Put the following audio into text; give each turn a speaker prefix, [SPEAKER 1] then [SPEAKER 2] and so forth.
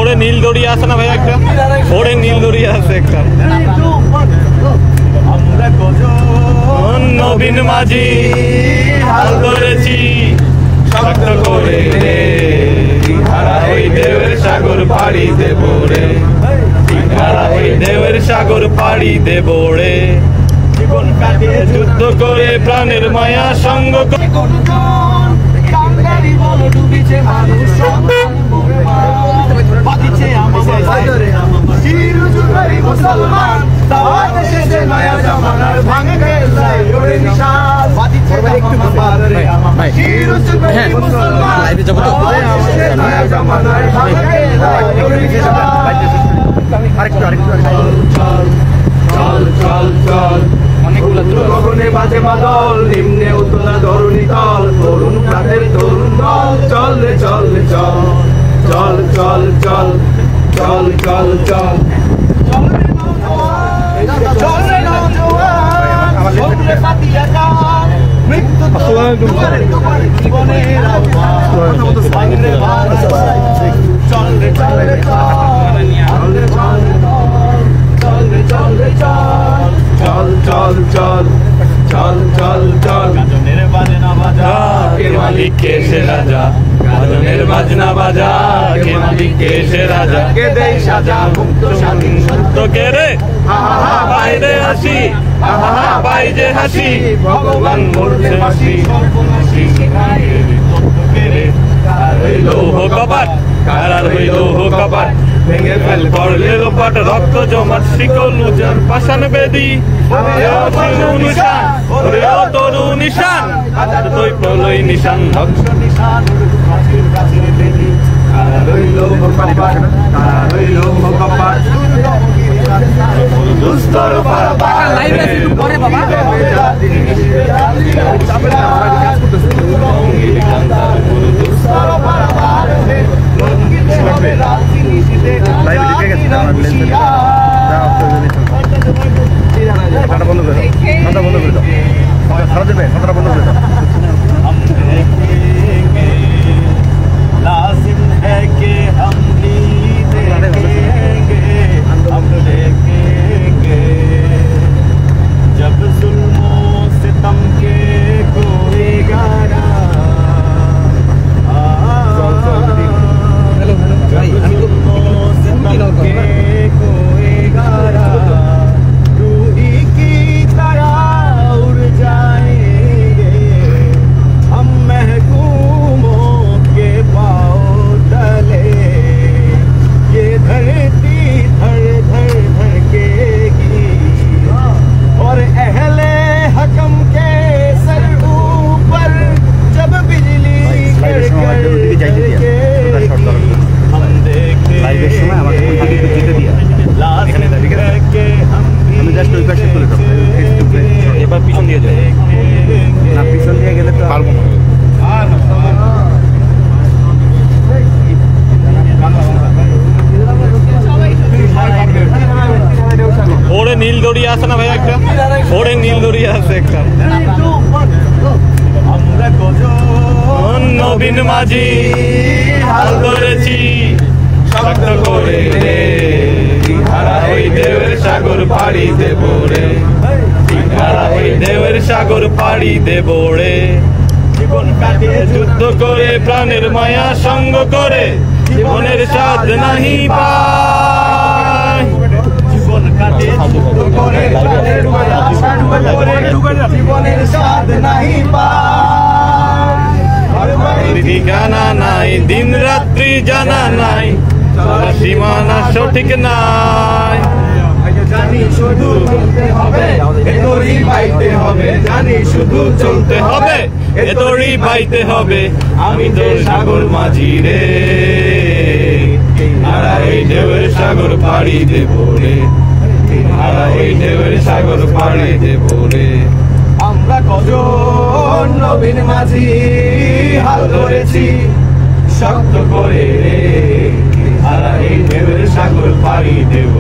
[SPEAKER 1] ওরে নীল দড়িয়া আছে না ভাই একটা? ওরে নীল দড়িয়া আছে একটা। নবীন মাঝি হাল ধরেছি শক্ত করে রে, হারা ওই দেবের সাগর পাড়ি দেব রে, হারা ওই দেবের সাগর পাড়ি দেব রে। জীবন কাটিয়ে যুদ্ধ করে প্রাণের মায়া সঙ্গ বাজে বাদল নিম্নে উতলা ধরণী তল, তরুণ প্রাণের তরুণ দল, চল রে চল রে চল, চল চল চল চল চল চল চল রে নওজোয়ান, চল রে পাতিয়া গান, মৃত্যু দুয়ারে দুয়ারে জীবনের আহ্বান, চল রে চল রে চল রে চল রে চল চল রে চল রে চল চল চল চল চল চল। গাজনের বাজনা বাজা কে মালিক কে সে রাজা, গাজনের বাজনা বাজা কে মালিক কে সে রাজা, কে দেই সাজা মুক্ত স্বাধীন সত্য কে রে, হা হা হা পাই রে হাসি, হা হা হা পাই যে হাসি, ভগবান মরছে হাসি সর্বনাশী শিখাই তত্ত্ব কে রে। কার হইল কপাট, কার হইল কপাট, ভেঙে ফেল করলে লোপাট, রক্ত জমাট শিকল উজার পাষাণ বেদি, নিশান তরু নিশান, তুই প্রলয় নিশান ধ্বংস নিশান, গাছের বেদি। কারা রইল কপাট, কারা রইল কপাট, দুস্তর পারাবার লাইভে একটু পরে বাবা দুস্তর পারাবার লঙ্গিতে হবে রাতি নিশিতে লাইভে লিখে গেছে আমার লেন্স যা কথা বন্ধ করে দাও, কথা বন্ধ করে দাও, সারা দেবে কথাটা বন্ধ করে দাও। लाजिम है कि हम भी देखेंगे, हम देखेंगे जब जुल्मों सितम के कोई गाना, जब जुल्मों सितम के कोई गाना, रूही की तरह उड़ जाएंगे हम महकूमों के पाँव तले, ये धरती धड़ धड़ धड़केगी और अहले हकम के सर ऊपर जब बिजली कड़केगी हम देखेंगे लाजिम है कि हम এবার পিছন দিয়ে যাই না, পিছন দিয়ে গেলে তো পারবো না। ওরে নীল দড়িয়া আছে না ভাই একটা? ওরে নীল দড়িয়া আছে একটা। নবীন মাঝি হাল ধরেছি শক্ত করে রে, হারা ওই দেবের সাগর পাড়ি দেব রে, হারা ওই দেবের সাগর পাড়ি দেব রে। জীবন কাটিয়ে যুদ্ধ করে প্রাণের মায়া সঙ্গ করে জীবনের স্বাদ নাহি পায়, জীবন কাটিয়ে যুদ্ধ করে প্রাণের মায়া সঙ্গ করে জীবনের স্বাদ নাহি পায়। ঠিকানা নাই, দিন রাত্রি জানা নাই, সীমানা সঠিক নাই, জানি শুধু চলতে হবে এতরি পাইতে হবে, জানি শুধু চলতে হবে এতরি পাইতে হবে। আমি তো সাগর মাঝি রে, হারা এই ঢেউয়ের সাগর পাড়ি দেব রে, হারা এই ঢেউয়ের সাগর পাড়ি দেব রে। আমরা কজন নবীন মাঝি হাল ধরেছি শক্ত করে রে, হারা এই ঢেউয়ের সাগর পাড়ি দেব।